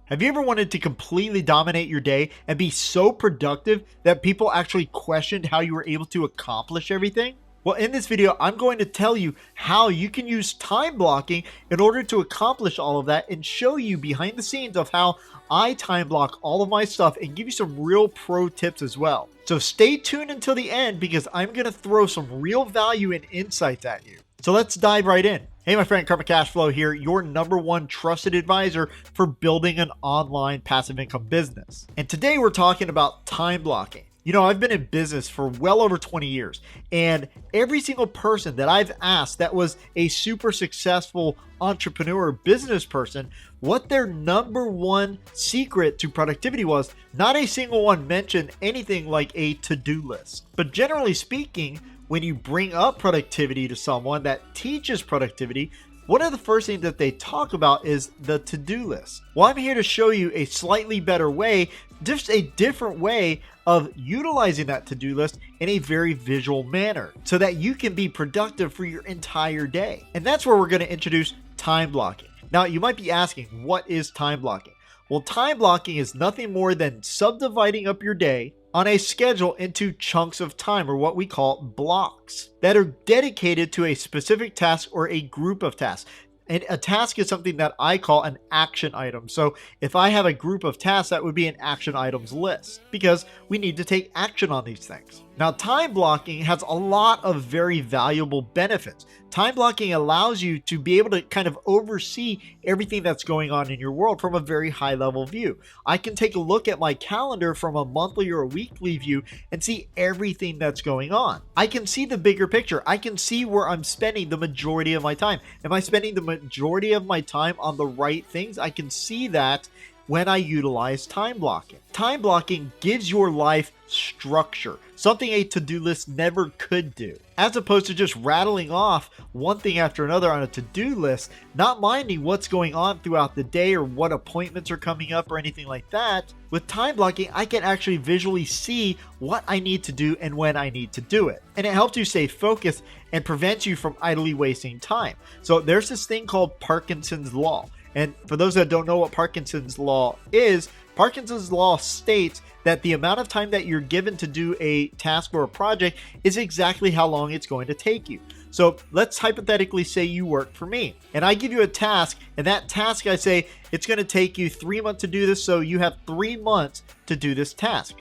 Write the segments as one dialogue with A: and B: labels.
A: Have you ever wanted to completely dominate your day and be so productive that people actually questioned how you were able to accomplish everything? Well, in this video, I'm going to tell you how you can use time blocking in order to accomplish all of that and show you behind the scenes of how I time block all of my stuff and give you some real pro tips as well. So stay tuned until the end because I'm going to throw some real value and insights at you. So let's dive right in. Hey, my friend, 𝐷𝐄𝐿 Cashflow here, your #1 trusted advisor for building an online passive income business. And today we're talking about time blocking. You know, I've been in business for well over 20 years, and every single person that I've asked that was a super successful entrepreneur business person, what their #1 secret to productivity was, not a single one mentioned anything like a to-do list. But generally speaking, when you bring up productivity to someone that teaches productivity, one of the first things that they talk about is the to-do list. Well, I'm here to show you a slightly better way, just a different way of utilizing that to-do list in a very visual manner so that you can be productive for your entire day. And that's where we're going to introduce time blocking. Now, you might be asking, what is time blocking? Well, time blocking is nothing more than subdividing up your day on a schedule into chunks of time, or what we call blocks, that are dedicated to a specific task or a group of tasks. And a task is something that I call an action item. So if I have a group of tasks, that would be an action items list because we need to take action on these things. Now, time blocking has a lot of very valuable benefits. Time blocking allows you to be able to kind of oversee everything that's going on in your world from a very high level view. I can take a look at my calendar from a monthly or a weekly view and see everything that's going on. I can see the bigger picture. I can see where I'm spending the majority of my time. Am I spending the majority of my time on the right things? I can see that when I utilize time blocking. Time blocking gives your life structure, something a to-do list never could do. As opposed to just rattling off one thing after another on a to-do list, not minding what's going on throughout the day or what appointments are coming up or anything like that, with time blocking, I can actually visually see what I need to do and when I need to do it. And it helps you stay focused and prevents you from idly wasting time. So there's this thing called Parkinson's Law. And for those that don't know what Parkinson's Law is, Parkinson's Law states that the amount of time that you're given to do a task or a project is exactly how long it's going to take you. So let's hypothetically say you work for me and I give you a task, and that task I say it's going to take you 3 months to do this, so you have 3 months to do this task.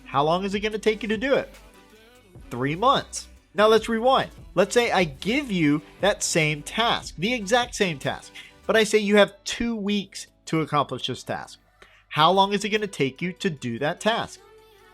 A: How long is it going to take you to do it? 3 months. Now let's rewind. Let's say I give you that same task, the exact same task, but I say you have 2 weeks to accomplish this task. How long is it going to take you to do that task?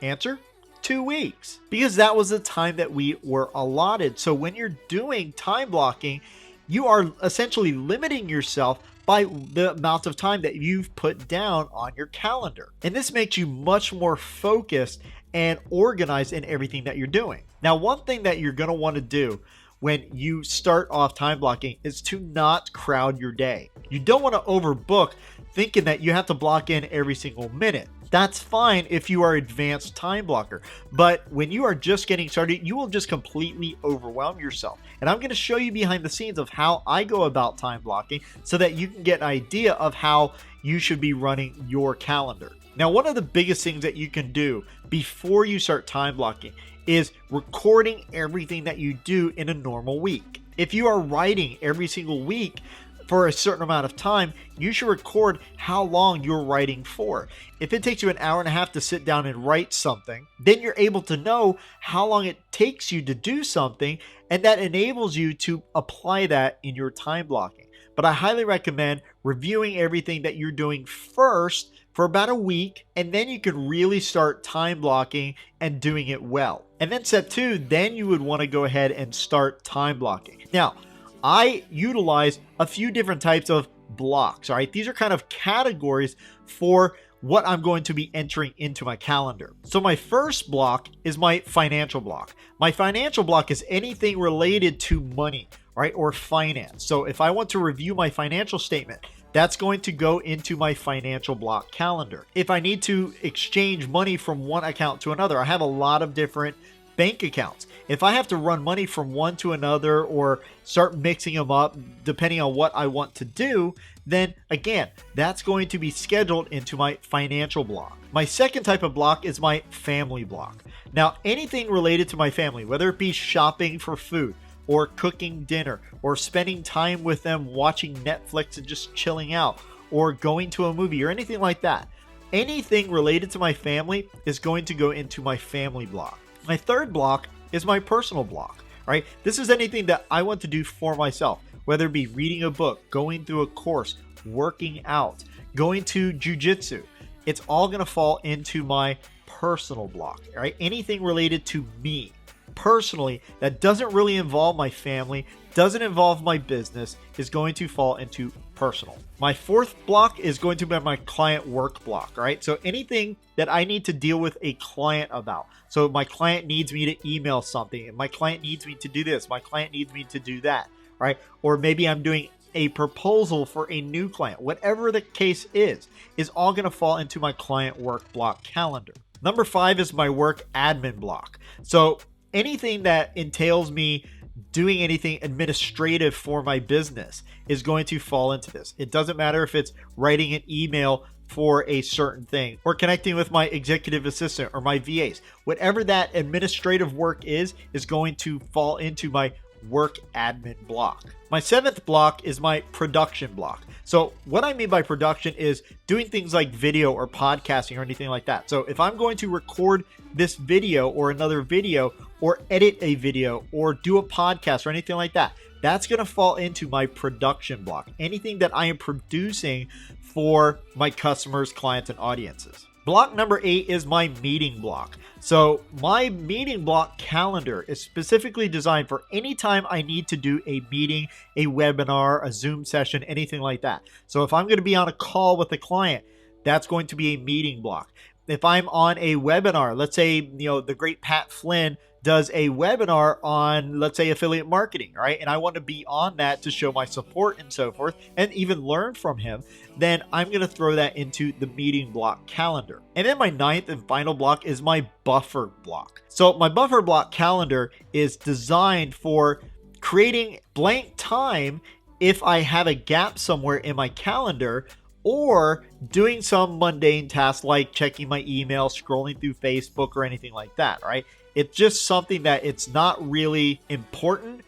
A: Answer, 2 weeks. Because that was the time that we were allotted. So when you're doing time blocking, you are essentially limiting yourself by the amount of time that you've put down on your calendar. And this makes you much more focused and organized in everything that you're doing. Now, one thing that you're going to want to do when you start off time blocking is to not crowd your day. You don't want to overbook thinking that you have to block in every single minute. That's fine if you are an advanced time blocker, but when you are just getting started, you will just completely overwhelm yourself. And I'm going to show you behind the scenes of how I go about time blocking so that you can get an idea of how you should be running your calendar. Now, one of the biggest things that you can do before you start time blocking is recording everything that you do in a normal week. If you are writing every single week for a certain amount of time, you should record how long you're writing for. If it takes you an hour and a half to sit down and write something, then you're able to know how long it takes you to do something, and that enables you to apply that in your time blocking. But I highly recommend reviewing everything that you're doing first for about a week, and then you can really start time blocking and doing it well. And then step 2, then you would want to go ahead and start time blocking. Now, I utilize a few different types of blocks, all right? These are kind of categories for what I'm going to be entering into my calendar. So my first block is my financial block. My financial block is anything related to money, right, or finance. So if I want to review my financial statement, that's going to go into my financial block calendar. If I need to exchange money from one account to another, I have a lot of different bank accounts. If I have to run money from one to another or start mixing them up depending on what I want to do, then again, that's going to be scheduled into my financial block. My second type of block is my family block. Now, anything related to my family, whether it be shopping for food or cooking dinner or spending time with them watching Netflix and just chilling out or going to a movie or anything like that, anything related to my family is going to go into my family block. My third block is my personal block, right? This is anything that I want to do for myself, whether it be reading a book, going through a course, working out, going to jujitsu. It's all going to fall into my personal block, right? Anything related to me personally that doesn't really involve my family, doesn't involve my business, is going to fall into personal. My fourth block is going to be my client work block, right? So anything that I need to deal with a client about. So my client needs me to email something, and my client needs me to do this, my client needs me to do that, right? Or maybe I'm doing a proposal for a new client. Whatever the case is all going to fall into my client work block calendar. Number 5 is my work admin block. So anything that entails me doing anything administrative for my business is going to fall into this. It doesn't matter if it's writing an email for a certain thing or connecting with my executive assistant or my VAs. Whatever that administrative work is going to fall into my work admin block. My 7th block is my production block. So what I mean by production is doing things like video or podcasting or anything like that. So if I'm going to record this video or another video or edit a video or do a podcast or anything like that, that's going to fall into my production block. Anything that I am producing for my customers, clients, and audiences. Block number 8 is my meeting block. So my meeting block calendar is specifically designed for any time I need to do a meeting, a webinar, a Zoom session, anything like that. So if I'm going to be on a call with a client, that's going to be a meeting block. If I'm on a webinar, let's say, the great Pat Flynn does a webinar on, let's say, affiliate marketing, right? And I want to be on that to show my support and so forth and even learn from him, then I'm going to throw that into the meeting block calendar. And then my 9th and final block is my buffer block. So my buffer block calendar is designed for creating blank time if I have a gap somewhere in my calendar, or doing some mundane tasks like checking my email, scrolling through Facebook, or anything like that, right? It's just something that it's not really important,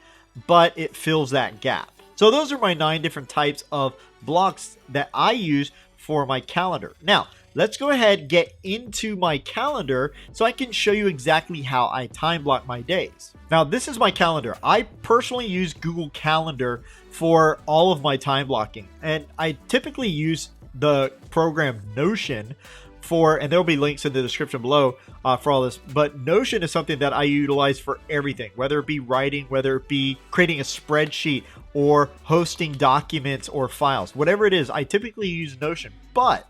A: but it fills that gap. So those are my 9 different types of blocks that I use for my calendar. Now, let's go ahead and get into my calendar so I can show you exactly how I time block my days. Now, this is my calendar. I personally use Google Calendar for all of my time blocking, and I typically use the program Notion and there'll be links in the description below for all this. But Notion is something that I utilize for everything, whether it be writing, whether it be creating a spreadsheet or hosting documents or files, whatever it is, I typically use Notion. But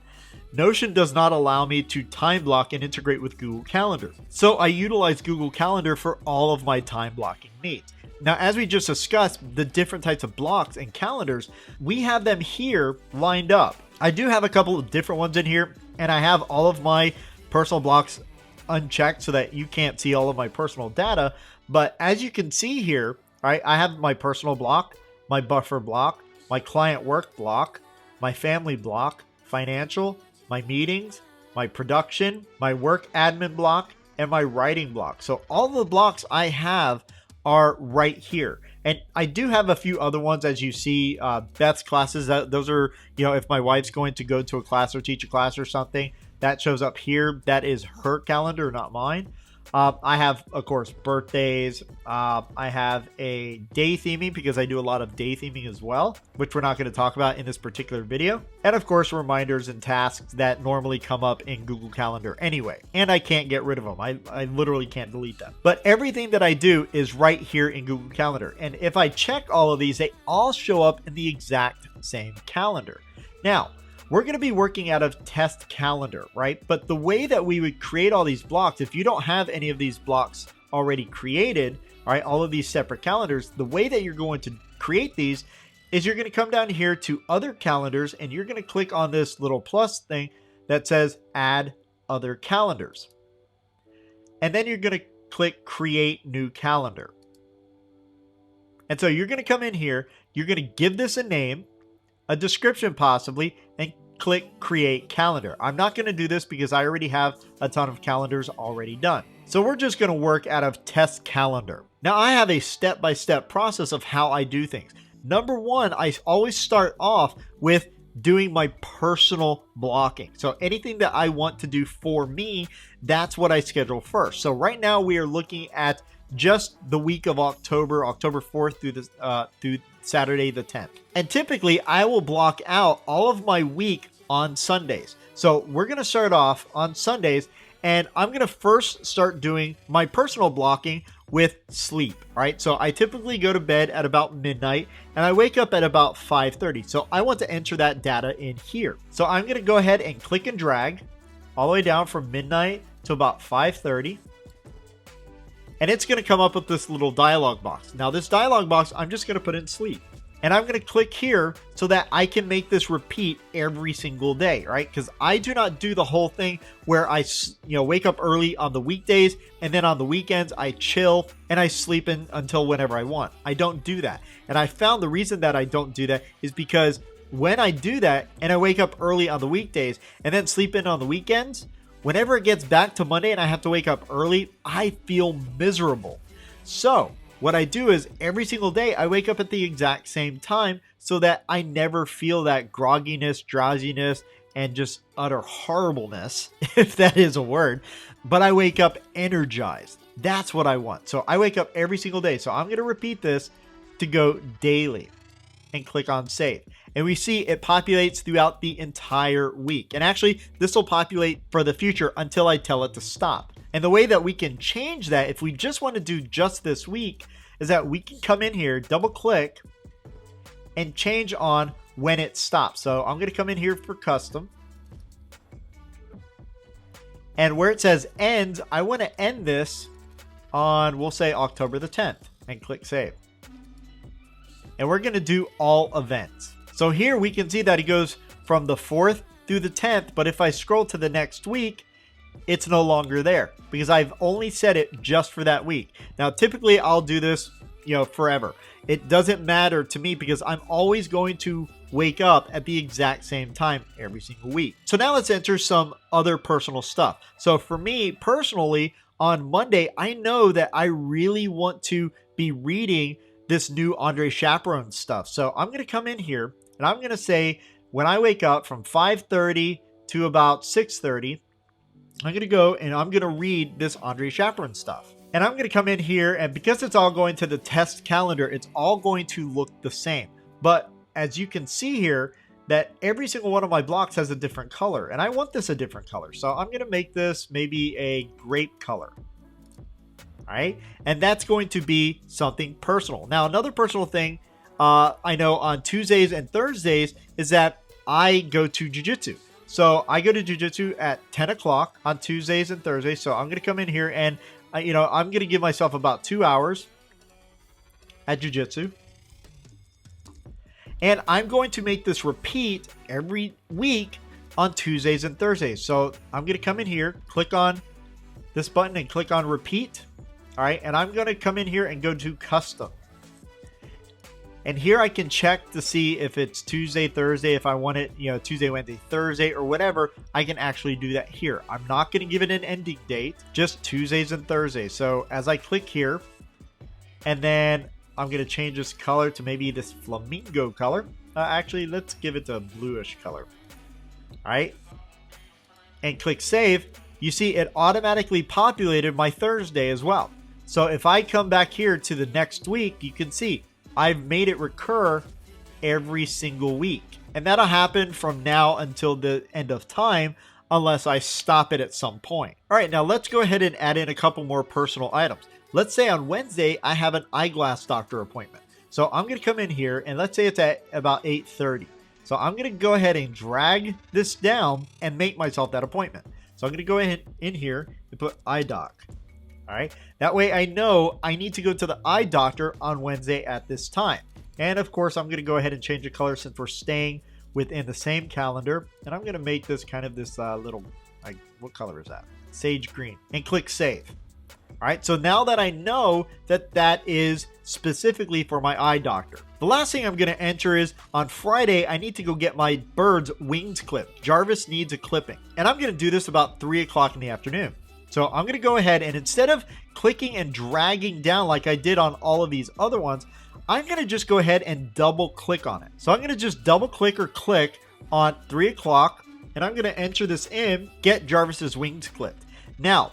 A: Notion does not allow me to time block and integrate with Google Calendar. So I utilize Google Calendar for all of my time blocking needs. Now, as we just discussed, the different types of blocks and calendars, we have them here lined up. I do have a couple of different ones in here, and I have all of my personal blocks unchecked so that you can't see all of my personal data. But as you can see here, right, I have my personal block, my buffer block, my client work block, my family block, financial, my meetings, my production, my work admin block, and my writing block. So all the blocks I have are right here. And I do have a few other ones, as you see, Beth's classes. Those are, if my wife's going to go to a class or teach a class or something, that shows up here. That is her calendar, not mine. I have, of course, birthdays. I have a day theming because I do a lot of day theming as well, which we're not going to talk about in this particular video. And of course, reminders and tasks that normally come up in Google Calendar anyway. And I can't get rid of them. I literally can't delete them. But everything that I do is right here in Google Calendar. And if I check all of these, they all show up in the exact same calendar. Now, we're going to be working out of test calendar, right? But the way that we would create all these blocks, if you don't have any of these blocks already created, right, all of these separate calendars, the way that you're going to create these is you're going to come down here to other calendars, and you're going to click on this little plus thing that says add other calendars. And then you're going to click create new calendar. And so you're going to come in here, you're going to give this a name, a description possibly, and click create calendar. I'm not going to do this because I already have a ton of calendars already done. So we're just going to work out of test calendar. Now I have a step-by-step process of how I do things. Number one, I always start off with doing my personal blocking. So anything that I want to do for me, that's what I schedule first. So right now we are looking at just the week of October 4th through Saturday the 10th. And typically I will block out all of my week on Sundays. So we're going to start off on Sundays, and I'm going to first start doing my personal blocking with sleep, right? So I typically go to bed at about midnight and I wake up at about 5:30. So I want to enter that data in here. So I'm going to go ahead and click and drag all the way down from midnight to about 5:30. And it's going to come up with this little dialog box. Now this dialog box, I'm just going to put in sleep. And I'm going to click here so that I can make this repeat every single day, right? Because I do not do the whole thing where I wake up early on the weekdays and then on the weekends I chill and I sleep in until whenever I want. I don't do that. And I found the reason that I don't do that is because when I do that and I wake up early on the weekdays and then sleep in on the weekends, whenever it gets back to Monday and I have to wake up early, I feel miserable. So what I do is every single day I wake up at the exact same time so that I never feel that grogginess, drowsiness, and just utter horribleness, if that is a word, but I wake up energized. That's what I want. So I wake up every single day. So I'm going to repeat this to go daily and click on save. And we see it populates throughout the entire week. And actually, this will populate for the future until I tell it to stop. And the way that we can change that, if we just want to do just this week, is that we can come in here, double click, and change on when it stops. So I'm going to come in here for custom. And where it says end, I want to end this on, we'll say October the 10th, and click save. And we're going to do all events. So here we can see that it goes from the 4th through the 10th, but if I scroll to the next week, it's no longer there because I've only set it just for that week. Now, typically I'll do this, forever. It doesn't matter to me because I'm always going to wake up at the exact same time every single week. So now let's enter some other personal stuff. So for me personally, on Monday, I know that I really want to be reading this new Andre Chaperone stuff. So I'm going to come in here and I'm going to say when I wake up from 5:30 to about 6:30, I'm going to go and I'm going to read this Andre Chaperone stuff. And I'm going to come in here, and because it's all going to the test calendar, it's all going to look the same. But as you can see here, that every single one of my blocks has a different color, and I want this a different color. So I'm going to make this maybe a grape color. All right. And that's going to be something personal. Now, another personal thing I know on Tuesdays and Thursdays is that I go to jiu-jitsu. So I go to jiu-jitsu at 10 o'clock on Tuesdays and Thursdays. So I'm going to come in here and, I'm going to give myself about 2 hours at jiu-jitsu. And I'm going to make this repeat every week on Tuesdays and Thursdays. So I'm going to come in here, click on this button and click on repeat. All right. And I'm going to come in here and go to custom. And here I can check to see if it's Tuesday, Thursday, if I want it, Tuesday, Wednesday, Thursday, or whatever, I can actually do that here. I'm not going to give it an ending date, just Tuesdays and Thursdays. So as I click here, and then I'm going to change this color to maybe this flamingo color. Actually, let's give it a bluish color. All right. And click save. You see it automatically populated my Thursday as well. So if I come back here to the next week, you can see I've made it recur every single week. And that'll happen from now until the end of time unless I stop it at some point. All right, now let's go ahead and add in a couple more personal items. Let's say on Wednesday, I have an eyeglass doctor appointment. So I'm going to come in here and let's say it's at about 8:30. So I'm going to go ahead and drag this down and make myself that appointment. So I'm going to go ahead in here and put eye doc. All right. That way I know I need to go to the eye doctor on Wednesday at this time. And of course, I'm going to go ahead and change the color since we're staying within the same calendar. And I'm going to make this kind of this little, what color is that? Sage green, and click save. All right, so now that I know that that is specifically for my eye doctor. The last thing I'm going to enter is on Friday, I need to go get my bird's wings clipped. Jarvis needs a clipping. And I'm going to do this about 3 o'clock in the afternoon. So I'm going to go ahead and instead of clicking and dragging down like I did on all of these other ones, I'm going to just go ahead and double click on it. So I'm going to just double click or click on 3 o'clock and I'm going to enter this in, get Jarvis's wings clipped. Now,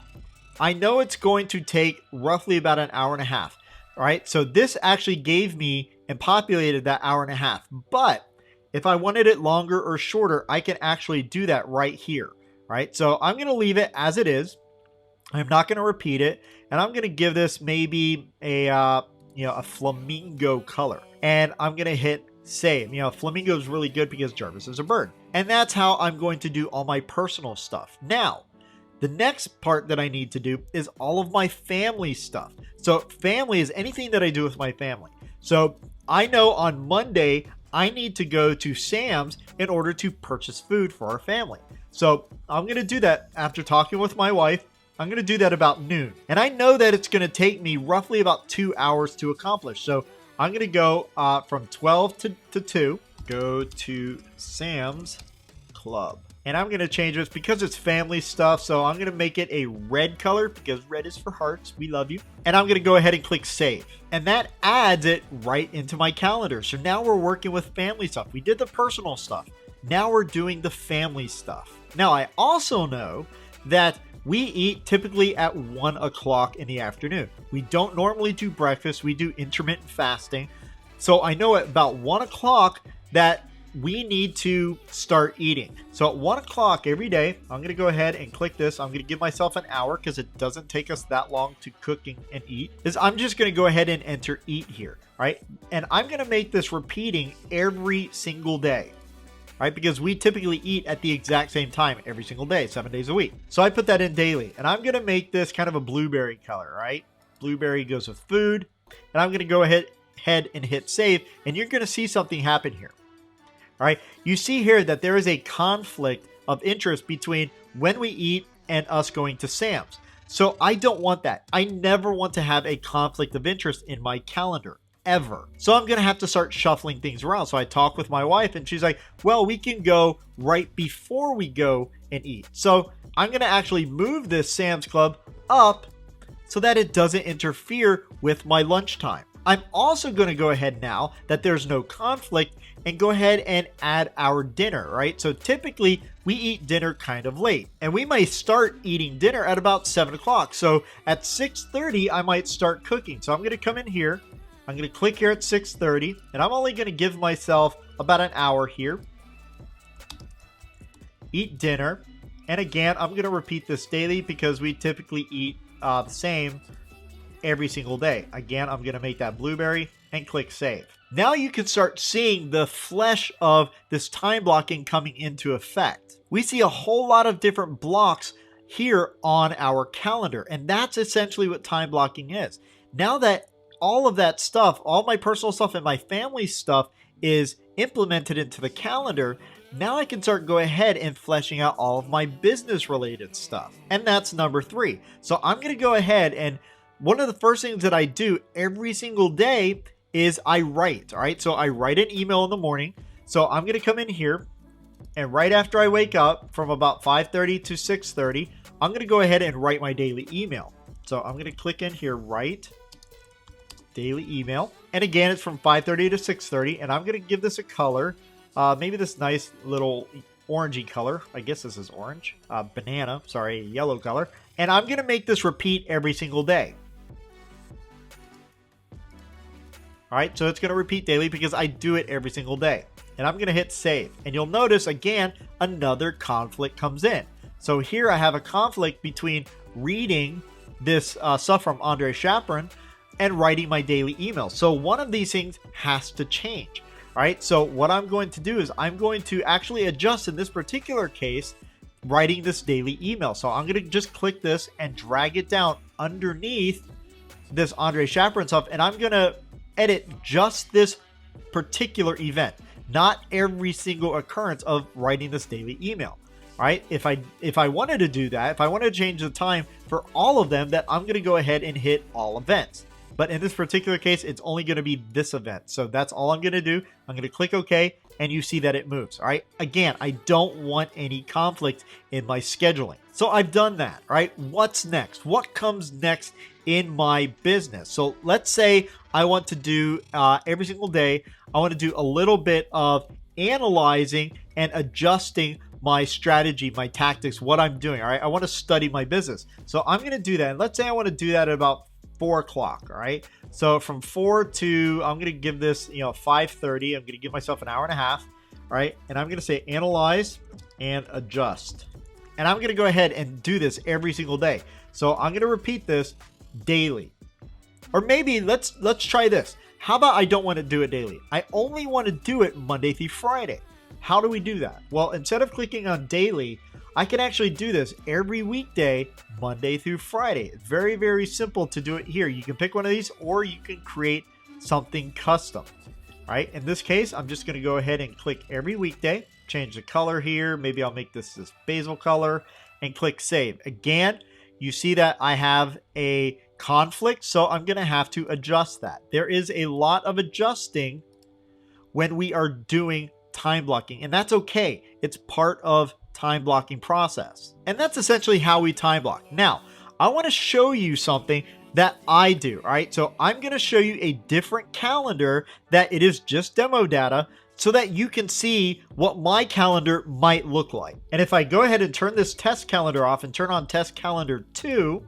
A: I know it's going to take roughly about an hour and a half. All right, so this actually gave me and populated that hour and a half. But if I wanted it longer or shorter, I can actually do that right here. All right, so I'm going to leave it as it is. I'm not going to repeat it, and I'm going to give this maybe a flamingo color, and I'm going to hit save. Flamingo is really good because Jarvis is a bird, and that's how I'm going to do all my personal stuff. Now, the next part that I need to do is all of my family stuff. So family is anything that I do with my family. So I know on Monday, I need to go to Sam's in order to purchase food for our family. So I'm going to do that after talking with my wife. I'm going to do that about noon. And I know that it's going to take me roughly about 2 hours to accomplish. So I'm going to go from 12 to 2, go to Sam's Club. And I'm going to change this because it's family stuff. So I'm going to make it a red color because red is for hearts. We love you. And I'm going to go ahead and click save. And that adds it right into my calendar. So now we're working with family stuff. We did the personal stuff. Now we're doing the family stuff. Now I also know that we eat typically at 1 o'clock in the afternoon. We don't normally do breakfast. We do intermittent fasting. So I know at about 1 o'clock that we need to start eating. So at 1 o'clock every day, I'm going to go ahead and click this. I'm going to give myself an hour because it doesn't take us that long to cook and eat. I'm just going to go ahead and enter eat here, right? And I'm going to make this repeating every single day, right? Because we typically eat at the exact same time every single day, 7 days a week. So I put that in daily, and I'm going to make this kind of a blueberry color, right? Blueberry goes with food, and I'm going to go ahead and hit save, and you're going to see something happen here. All right, you see here that there is a conflict of interest between when we eat and us going to Sam's. So I don't want that. I never want to have a conflict of interest in my calendar, ever. So I'm going to have to start shuffling things around. So I talk with my wife and she's like, well, we can go right before we go and eat. So I'm going to actually move this Sam's Club up so that it doesn't interfere with my lunchtime. I'm also going to go ahead now that there's no conflict and go ahead and add our dinner, right? So typically we eat dinner kind of late and we might start eating dinner at about 7 o'clock. So at 6:30, I might start cooking. So I'm going to come in here. I'm going to click here at 6:30 and I'm only going to give myself about an hour here. Eat dinner. And again, I'm going to repeat this daily because we typically eat the same every single day. Again, I'm going to make that blueberry and click save. Now you can start seeing the flesh of this time blocking coming into effect. We see a whole lot of different blocks here on our calendar, and that's essentially what time blocking is. Now that all of that stuff, all my personal stuff and my family stuff is implemented into the calendar, now I can start going ahead and fleshing out all of my business related stuff. And that's number 3. So I'm going to go ahead and one of the first things that I do every single day is I write. All right. So I write an email in the morning. So I'm going to come in here and right after I wake up from about 5:30 to 6:30, I'm going to go ahead and write my daily email. So I'm going to click in here, write daily email. And again, it's from 5:30 to 6:30. And I'm going to give this a color, maybe this nice little orangey color. I guess this is orange, banana, sorry, yellow color. And I'm going to make this repeat every single day. All right, so it's going to repeat daily because I do it every single day. And I'm going to hit save. And you'll notice, again, another conflict comes in. So here I have a conflict between reading this stuff from Andre Chaperon and writing my daily email. So one of these things has to change. All right, so what I'm going to do is I'm going to actually adjust in this particular case, writing this daily email. So I'm going to just click this and drag it down underneath this Andre Chaperon stuff. And I'm going to edit just this particular event, not every single occurrence of writing this daily email. All All right, if I wanted to do that, if I wanted to change the time for all of them, then I'm going to go ahead and hit all events. But in this particular case, it's only going to be this event. So that's all I'm going to do. I'm going to click OK, and you see that it moves. All right. Again, I don't want any conflict in my scheduling. So I've done that. All right. What's next? What comes next in my business? So let's say I want to do every single day, I want to do a little bit of analyzing and adjusting my strategy, my tactics, what I'm doing. All right. I want to study my business. So I'm going to do that. And let's say I want to do that at about 4 o'clock. All right. So from 4 to, I'm going to give this, 5:30. I'm going to give myself an hour and a half. All right. And I'm going to say analyze and adjust. And I'm going to go ahead and do this every single day. So I'm going to repeat this daily. Or maybe let's try this. How about I don't want to do it daily? I only want to do it Monday through Friday. How do we do that? Well, instead of clicking on daily, I can actually do this every weekday, Monday through Friday. It's very, very simple to do it here. You can pick one of these, or you can create something custom. All right. In this case, I'm just going to go ahead and click every weekday, change the color here. Maybe I'll make this basil color and click save. Again, you see that I have a conflict, so I'm going to have to adjust that. There is a lot of adjusting when we are doing time blocking, and that's okay. It's part of time blocking process. And that's essentially how we time block. Now, I want to show you something that I do. All right. So I'm going to show you a different calendar that it is just demo data so that you can see what my calendar might look like. And if I go ahead and turn this test calendar off and turn on test calendar 2,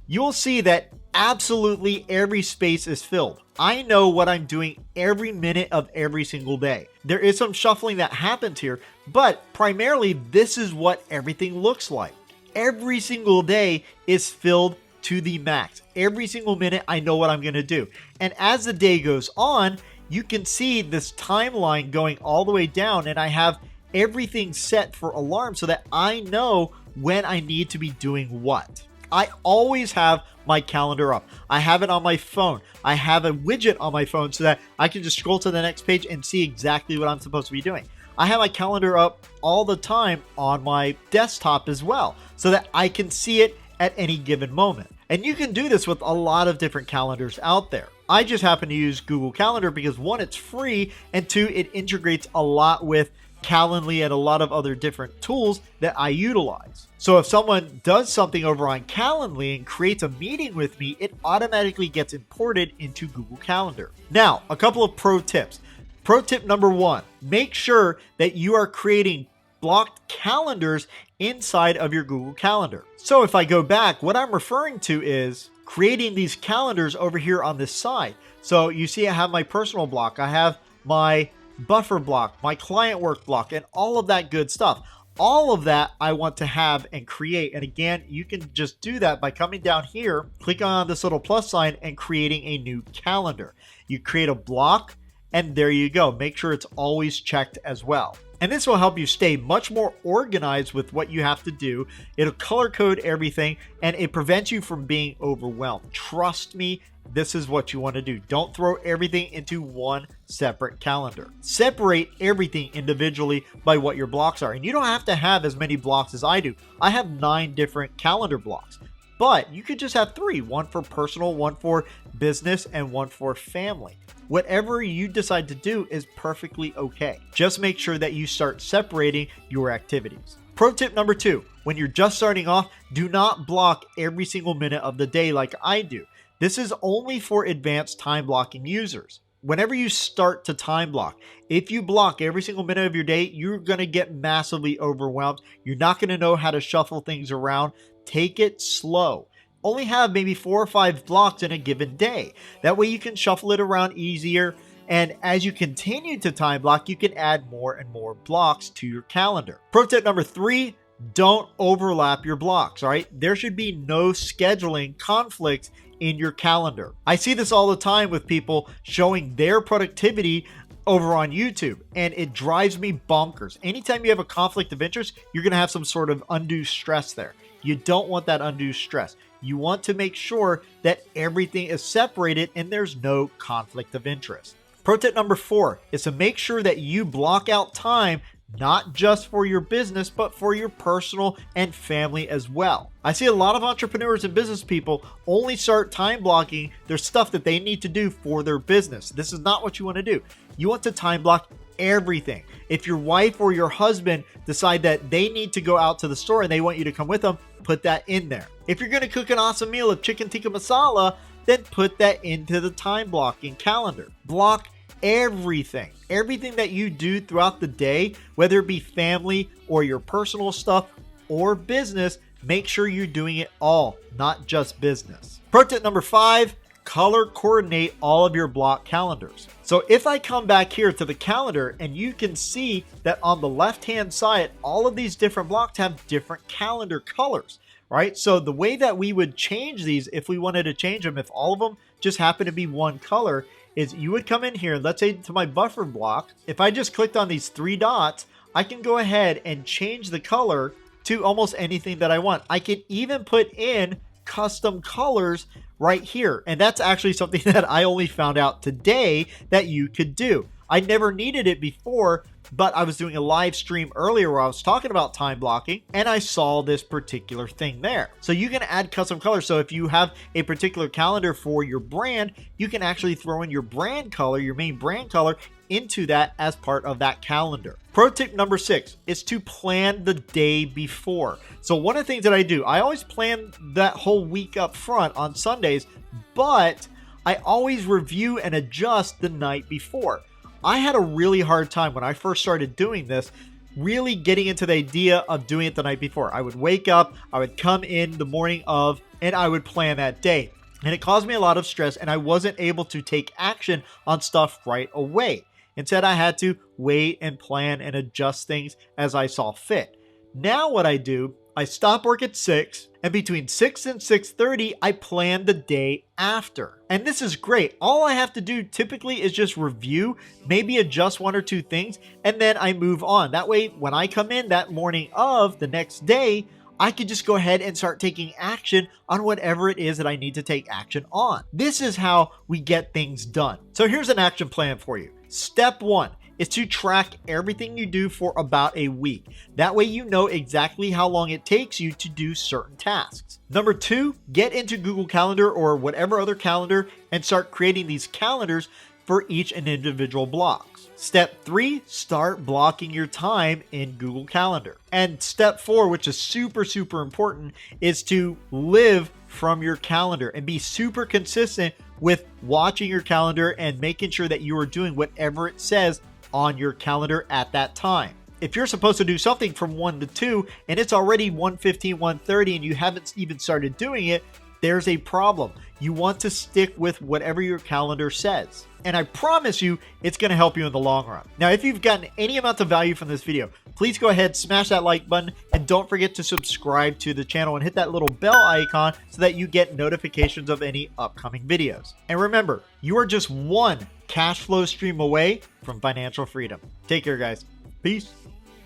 A: you'll see that absolutely every space is filled. I know what I'm doing every minute of every single day. There is some shuffling that happens here, but primarily this is what everything looks like. Every single day is filled to the max. Every single minute I know what I'm going to do. And as the day goes on, you can see this timeline going all the way down, and I have everything set for alarm so that I know when I need to be doing what. I always have my calendar up. I have it on my phone. I have a widget on my phone so that I can just scroll to the next page and see exactly what I'm supposed to be doing. I have my calendar up all the time on my desktop as well so that I can see it at any given moment. And you can do this with a lot of different calendars out there. I just happen to use Google Calendar because 1, it's free, and 2, it integrates a lot with Calendly and a lot of other different tools that I utilize. So if someone does something over on Calendly and creates a meeting with me, it automatically gets imported into Google Calendar. Now, a couple of pro tips. Pro tip number 1, make sure that you are creating blocked calendars inside of your Google Calendar. So if I go back, what I'm referring to is creating these calendars over here on this side. So you see I have my personal block, I have my buffer block, my client work block, and all of that good stuff. All of that I want to have and create. And again, you can just do that by coming down here, clicking on this little plus sign and creating a new calendar. You create a block and there you go. Make sure it's always checked as well. And this will help you stay much more organized with what you have to do. It'll color code everything and it prevents you from being overwhelmed. Trust me, this is what you want to do. Don't throw everything into one separate calendar. Separate everything individually by what your blocks are. And you don't have to have as many blocks as I do. I have 9 different calendar blocks, but you could just have 3, 1 for personal, 1 for business, and 1 for family. Whatever you decide to do is perfectly okay. Just make sure that you start separating your activities. Pro tip number 2, when you're just starting off, do not block every single minute of the day like I do. This is only for advanced time blocking users. Whenever you start to time block, if you block every single minute of your day, you're going to get massively overwhelmed. You're not going to know how to shuffle things around. Take it slow. Only have maybe 4 or 5 blocks in a given day. That way you can shuffle it around easier. And as you continue to time block, you can add more and more blocks to your calendar. Pro tip number 3, don't overlap your blocks. All right. There should be no scheduling conflicts in your calendar. I see this all the time with people showing their productivity over on YouTube, and it drives me bonkers. Anytime you have a conflict of interest, you're going to have some sort of undue stress there. You don't want that undue stress. You want to make sure that everything is separated and there's no conflict of interest. Pro tip number 4 is to make sure that you block out time not just for your business, but for your personal and family as well. I see a lot of entrepreneurs and business people only start time blocking their stuff that they need to do for their business. This is not what you want to do. You want to time block everything. If your wife or your husband decide that they need to go out to the store and they want you to come with them, put that in there. If you're going to cook an awesome meal of chicken tikka masala, then put that into the time blocking calendar. Block everything that you do throughout the day, whether it be family or your personal stuff or business. Make sure you're doing it all, not just business. Pro tip number 5, color coordinate all of your block calendars. So if I come back here to the calendar, and you can see that on the left hand side, all of these different blocks have different calendar colors, right? So the way that we would change these, if we wanted to change them, if all of them just happen to be one color, is you would come in here, let's say to my buffer block. If I just clicked on these 3 dots, I can go ahead and change the color to almost anything that I want. I can even put in custom colors right here. And that's actually something that I only found out today that you could do. I never needed it before, but I was doing a live stream earlier where I was talking about time blocking, and I saw this particular thing there. So you can add custom colors. So if you have a particular calendar for your brand, you can actually throw in your brand color, your main brand color, into that as part of that calendar. Pro tip number 6 is to plan the day before. So one of the things that I do, I always plan that whole week up front on Sundays, but I always review and adjust the night before. I had a really hard time when I first started doing this, really getting into the idea of doing it the night before. I would wake up, I would come in the morning of, and I would plan that day. And it caused me a lot of stress, and I wasn't able to take action on stuff right away. Instead, I had to wait and plan and adjust things as I saw fit. Now what I do, I stop work at 6, and between 6 and 6:30, I plan the day after. And this is great. All I have to do typically is just review, maybe adjust 1 or 2 things, and then I move on. That way, when I come in that morning of the next day, I could just go ahead and start taking action on whatever it is that I need to take action on. This is how we get things done. So here's an action plan for you. Step 1 is to track everything you do for about a week. That way you know exactly how long it takes you to do certain tasks. Number 2, get into Google Calendar or whatever other calendar and start creating these calendars for each and individual blocks. Step 3, start blocking your time in Google Calendar. And step 4, which is super important, is to live from your calendar and be super consistent with watching your calendar and making sure that you are doing whatever it says on your calendar at that time. If you're supposed to do something from 1 to 2 and it's already 1:15, 1:30 and you haven't even started doing it, there's a problem. You want to stick with whatever your calendar says. And I promise you, it's going to help you in the long run. Now, if you've gotten any amount of value from this video, please go ahead, smash that like button, and don't forget to subscribe to the channel and hit that little bell icon so that you get notifications of any upcoming videos. And remember, you are just one cash flow stream away from financial freedom. Take care, guys. Peace.